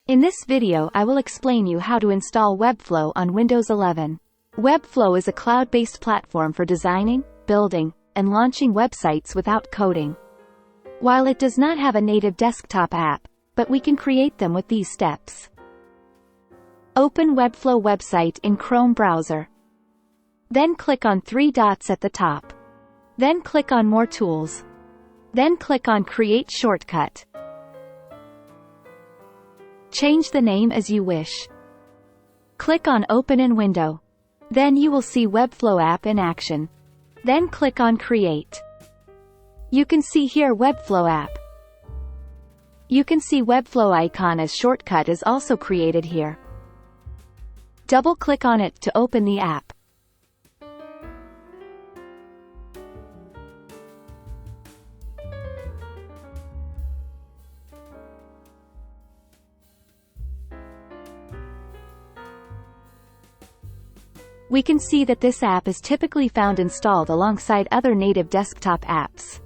In this video I will explain you how to install Webflow on Windows 11. Webflow is a cloud-based platform for designing, building, and launching websites without coding. While it does not have a native desktop app, but we can create them with these steps. Open Webflow website in Chrome browser. Then click on three dots at the top. Then click on More Tools. Then click on Create Shortcut. Change the name as you wish. Click on Open in Window. Then you will see Webflow app in action. Then click on Create. You can see here Webflow app. You can see Webflow icon as shortcut is also created here. Double-click on it to open the app. We can see that this app is typically found installed alongside other native desktop apps.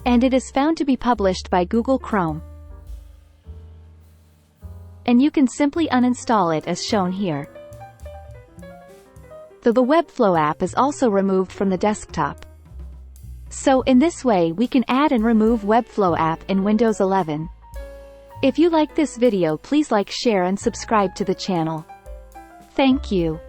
And it is found to be published by Google Chrome. And you can simply uninstall it as shown here. The Webflow app is also removed from the desktop. So in this way we can add and remove Webflow app in Windows 11. If you like this video, please like, share and subscribe to the channel. Thank you.